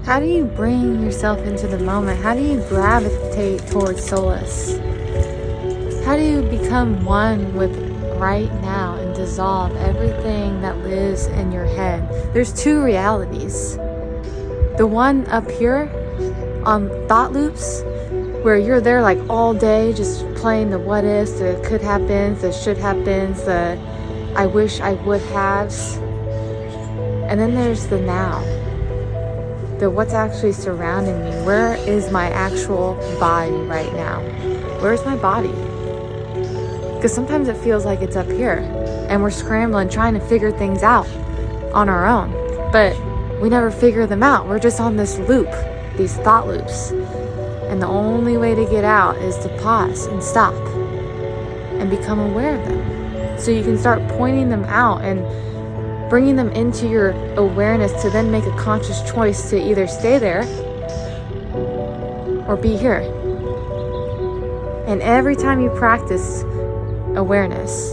How do you bring yourself into the moment? How do you gravitate towards solace? How do you become one with right now and dissolve everything that lives in your head? There's two realities. The one up here on thought loops, where you're there like all day just playing the what ifs, the could have beens, the should have beens, the I wish I would haves. And then there's the now, the what's actually surrounding me. Where is my actual body right now? Where's my body? Because sometimes it feels like it's up here and we're scrambling, trying to figure things out on our own. But we never figure them out. We're just on this loop, these thought loops. And the only way to get out is to pause and stop and become aware of them. So you can start pointing them out and bringing them into your awareness to then make a conscious choice to either stay there or be here. And every time you practice awareness,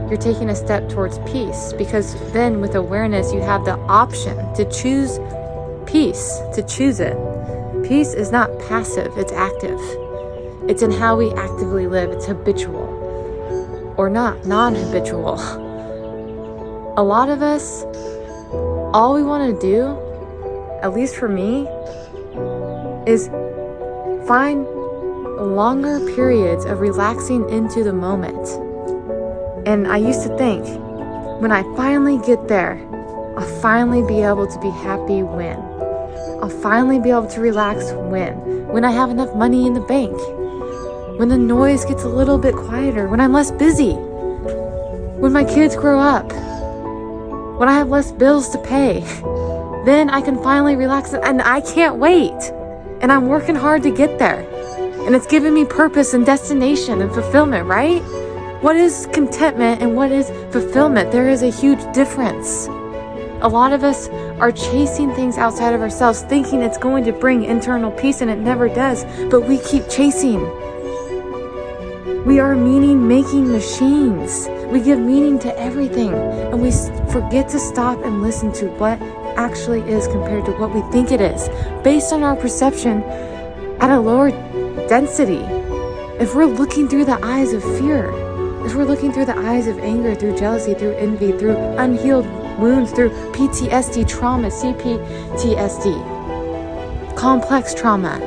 you're taking a step towards peace, because then with awareness you have the option to choose peace, to choose it. Peace is not passive, it's active. It's in how we actively live. It's habitual or not, non-habitual. A lot of us, all we want to do, at least for me, is find longer periods of relaxing into the moment. And I used to think, when I finally get there, I'll finally be able to be happy when. I'll finally be able to relax when I have enough money in the bank, when the noise gets a little bit quieter, when I'm less busy, when my kids grow up, when I have less bills to pay. Then I can finally relax, and I can't wait. And I'm working hard to get there. And it's giving me purpose and destination and fulfillment, right? What is contentment and what is fulfillment? There is a huge difference. A lot of us are chasing things outside of ourselves, thinking it's going to bring internal peace, and it never does. But we keep chasing. We are meaning-making machines. We give meaning to everything, and we forget to stop and listen to what actually is compared to what we think it is, based on our perception at a lower density. If we're looking through the eyes of fear, if we're looking through the eyes of anger, through jealousy, through envy, through unhealed wounds, through PTSD, trauma, CPTSD, complex trauma,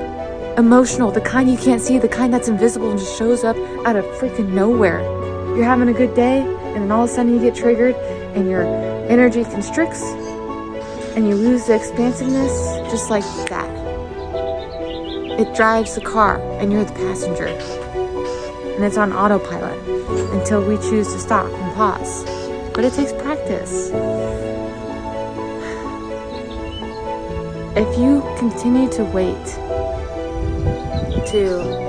emotional, the kind you can't see, the kind that's invisible and just shows up out of freaking nowhere. You're having a good day, and then all of a sudden you get triggered and your energy constricts and you lose the expansiveness just like that. It drives the car and you're the passenger, and it's on autopilot until we choose to stop and pause. But it takes practice. If you continue to wait to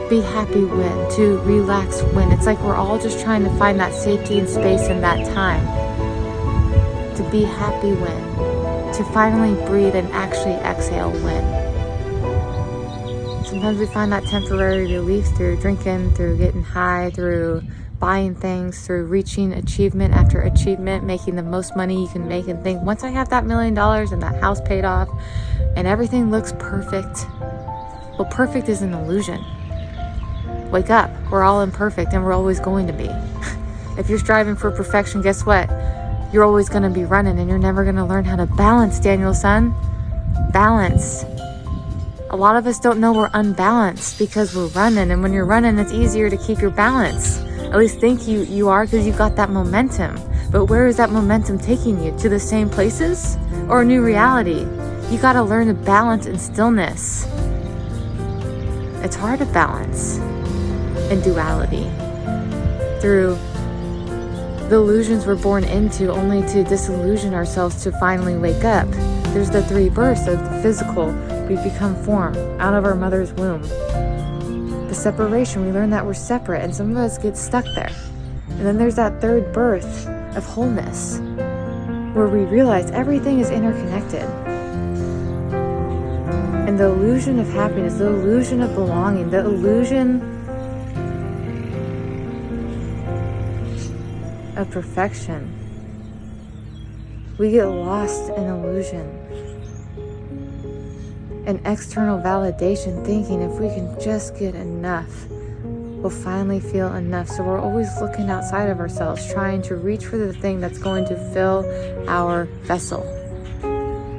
be happy when, to relax when, it's like we're all just trying to find that safety and space in that time to be happy when, to finally breathe and actually exhale when. Sometimes we find that temporary relief through drinking, through getting high, through buying things, through reaching achievement after achievement, making the most money you can make, and think, once I have that $1 million and that house paid off and everything looks perfect. Well, perfect is an illusion. Wake up. We're all imperfect, and we're always going to be. If you're striving for perfection, guess what? You're always going to be running, and you're never going to learn how to balance, Daniel son. Balance. A lot of us don't know we're unbalanced because we're running, and when you're running, it's easier to keep your balance. At least think you are, because you've got that momentum. But where is that momentum taking you? To the same places or a new reality? You got to learn to balance in stillness. It's hard to balance in duality through the illusions we're born into, only to disillusion ourselves to finally wake up. There's the three births of the physical. We become form out of our mother's womb. The separation, we learn that we're separate, and some of us get stuck there. And then there's that third birth of wholeness, where we realize everything is interconnected. And the illusion of happiness, the illusion of belonging, the illusion of perfection We get lost in illusion and external validation, thinking if we can just get enough, we'll finally feel enough. So we're always looking outside of ourselves, trying to reach for the thing that's going to fill our vessel,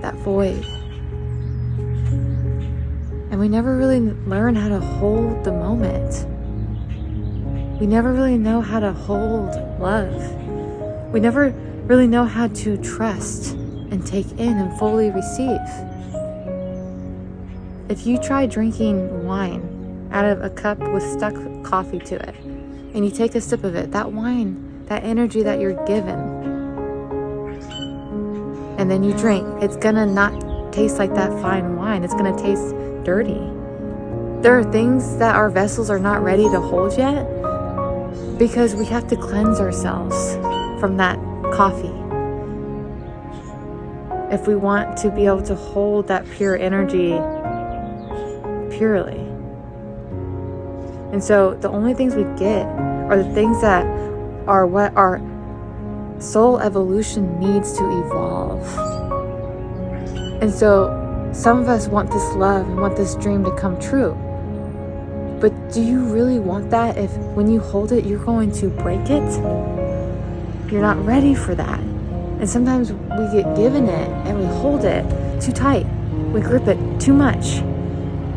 that void. And we never really learn how to hold the moment. We never really know how to hold love. We never really know how to trust and take in and fully receive. If you try drinking wine out of a cup with stuck coffee to it, and you take a sip of it, that wine, that energy that you're given, and then you drink, it's gonna not taste like that fine wine. It's gonna taste dirty. There are things that our vessels are not ready to hold yet because we have to cleanse ourselves from that coffee. If we want to be able to hold that pure energy purely. And so the only things we get are the things that are what our soul evolution needs to evolve. And so some of us want this love and want this dream to come true. But do you really want that if when you hold it, you're going to break it? You're not ready for that. And sometimes we get given it and we hold it too tight. We grip it too much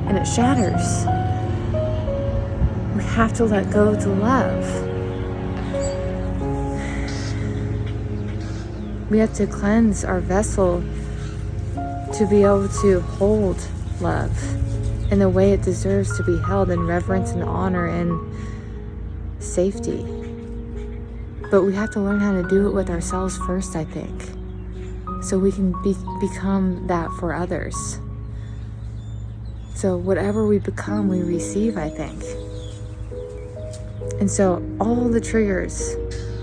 and it shatters. We have to let go to love. We have to cleanse our vessel to be able to hold love in the way it deserves to be held in reverence and honor and safety. But we have to learn how to do it with ourselves first, I think, so we can become that for others. So whatever we become, we receive, I think. And so all the triggers,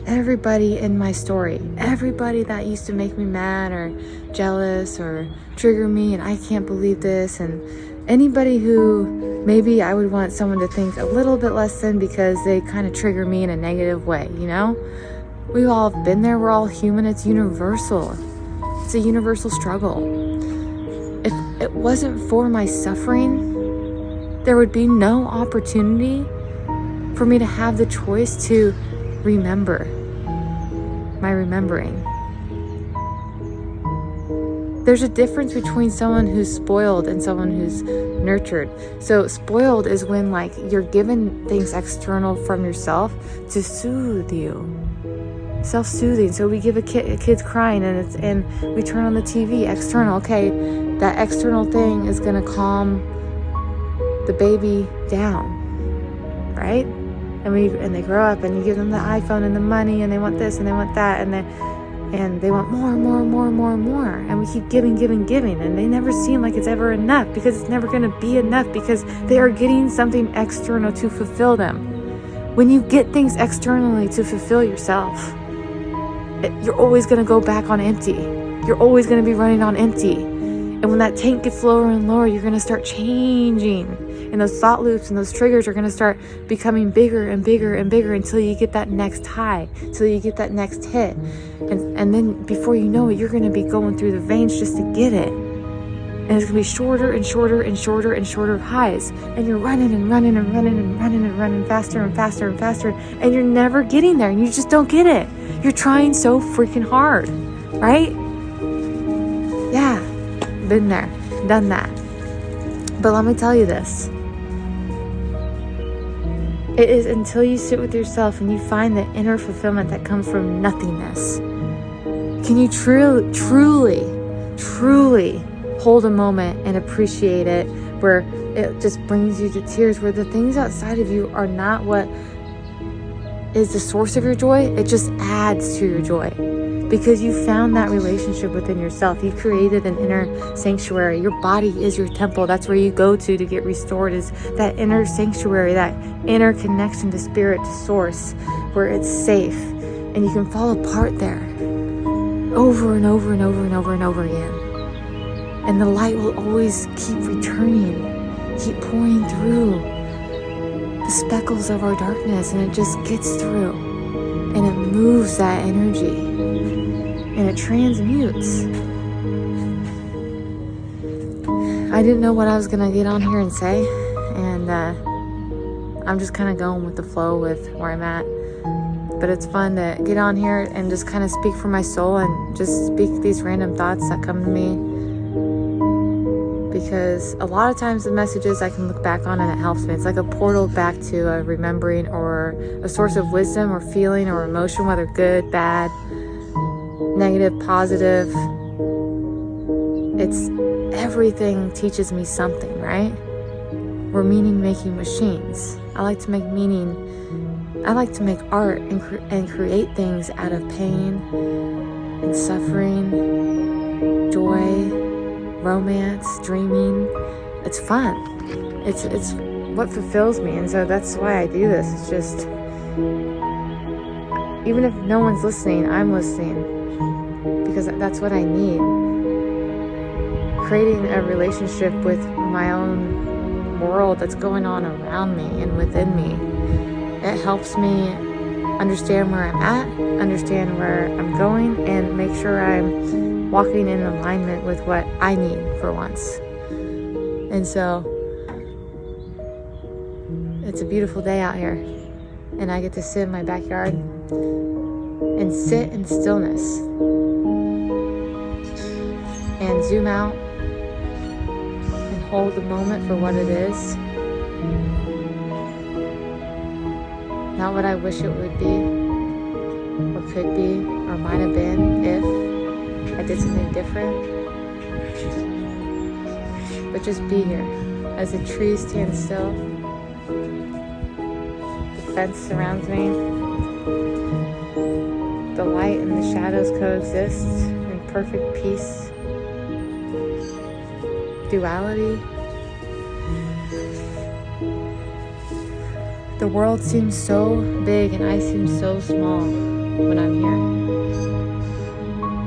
everybody in my story, everybody that used to make me mad or jealous or trigger me and I can't believe this, and anybody who maybe I would want someone to think a little bit less than because they kind of trigger me in a negative way, you know? We've all been there. We're all human. It's universal. It's a universal struggle. If it wasn't for my suffering, there would be no opportunity for me to have the choice to remember my remembering. There's a difference between someone who's spoiled and someone who's nurtured. So spoiled is when like you're given things external from yourself to soothe you. Self-soothing. So we give a kid's crying and we turn on the TV, external. Okay, that external thing is going to calm the baby down, right? And they grow up and you give them the iPhone and the money and they want this and they want that and they want more and more and more and more and more. And we keep giving and they never seem like it's ever enough because it's never going to be enough because they are getting something external to fulfill them. When you get things externally to fulfill yourself, you're always going to go back on empty. You're always going to be running on empty. And when that tank gets lower and lower, you're going to start changing. And those thought loops and those triggers are going to start becoming bigger and bigger and bigger until you get that next high, until you get that next hit. And then before you know it, you're going to be going through the veins just to get it. And it's going to be shorter and shorter and shorter and shorter highs. And you're running and running and running and running and running faster and faster and faster. And you're never getting there and you just don't get it. You're trying so freaking hard, right? Yeah, been there, done that. But let me tell you this. It is until you sit with yourself and you find the inner fulfillment that comes from nothingness. Can you truly hold a moment and appreciate it, where it just brings you to tears, where the things outside of you are not what is the source of your joy, it just adds to your joy. Because you found that relationship within yourself. You created an inner sanctuary. Your body is your temple. That's where you go to get restored, is that inner sanctuary, that inner connection to spirit, to source, where it's safe. And you can fall apart there over and over and over and over and over again. And the light will always keep returning, keep pouring through the speckles of our darkness, and it just gets through and it moves that energy and it transmutes. I didn't know what I was going to get on here and say, and I'm just kind of going with the flow with where I'm at. But it's fun to get on here and just kind of speak for my soul and just speak these random thoughts that come to me. Because a lot of times the messages I can look back on and it helps me. It's like a portal back to a remembering or a source of wisdom or feeling or emotion, whether good, bad, negative, positive. It's everything teaches me something, right? We're meaning-making machines. I like to make meaning. I like to make art and create things out of pain and suffering, joy, romance, dreaming. It's fun. It's what fulfills me, and so that's why I do this. It's just, even if no one's listening, I'm listening, because that's what I need. Creating a relationship with my own world that's going on around me and within me. It helps me understand where I'm at, understand where I'm going, and make sure I'm walking in alignment with what I need for once. And so it's a beautiful day out here, and I get to sit in my backyard and sit in stillness and zoom out and hold the moment for what it is. Not what I wish it would be, or could be, or might have been if I did something different. But just be here. As the trees stand still, the fence surrounds me, the light and the shadows coexist in perfect peace, duality. The world seems so big and I seem so small when I'm here.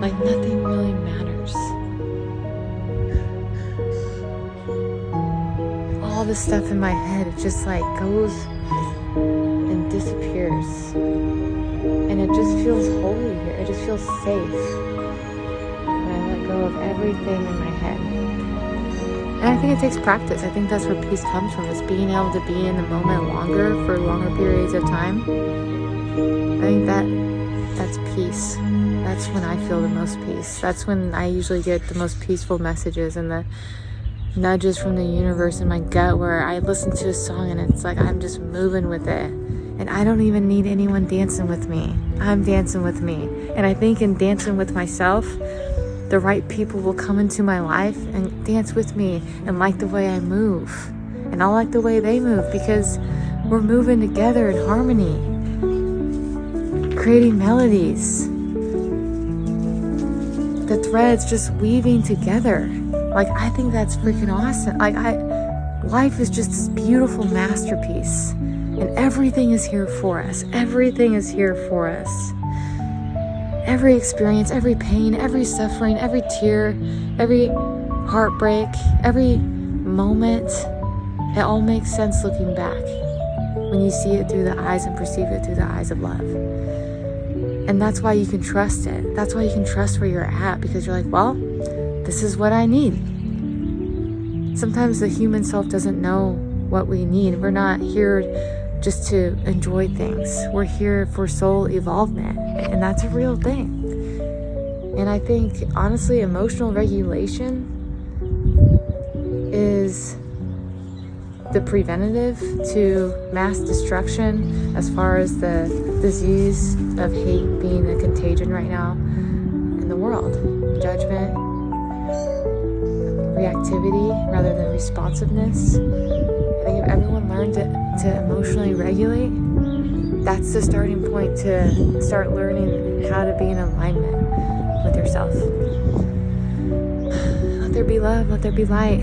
Like nothing really matters. All the stuff in my head, it just like goes and disappears. And it just feels holy here. It just feels safe. And I let go of everything in my head. And I think it takes practice. I think that's where peace comes from, is being able to be in the moment longer for longer periods of time. I think that's peace. That's when I feel the most peace. That's when I usually get the most peaceful messages and the nudges from the universe in my gut, where I listen to a song and it's like I'm just moving with it. And I don't even need anyone dancing with me. I'm dancing with me. And I think in dancing with myself, the right people will come into my life and dance with me and like the way I move. And I'll like the way they move, because we're moving together in harmony, creating melodies. The threads just weaving together. Like, I think that's freaking awesome. Life is just this beautiful masterpiece. And everything is here for us. Everything is here for us. Every experience, every pain, every suffering, every tear, every heartbreak, every moment, it all makes sense looking back when you see it through the eyes and perceive it through the eyes of love. And that's why you can trust it. That's why you can trust where you're at, because you're like, well, this is what I need. Sometimes the human self doesn't know what we need. We're not here just to enjoy things. We're here for soul evolvement, and that's a real thing. And I think, honestly, emotional regulation is the preventative to mass destruction as far as the disease of hate being a contagion right now in the world. Judgment, reactivity rather than responsiveness. I think if everyone learned to emotionally regulate, that's the starting point to start learning how to be in alignment with yourself. Let there be love, let there be light.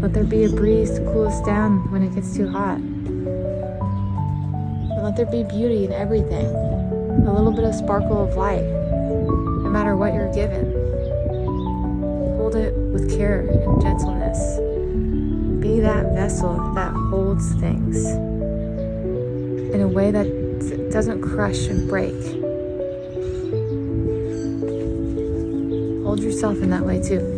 Let there be a breeze to cool us down when it gets too hot. And let there be beauty in everything. A little bit of sparkle of light, no matter what you're given. Hold it with care and gentleness. Be that vessel that holds things in a way that doesn't crush and break. hold yourself in that way too.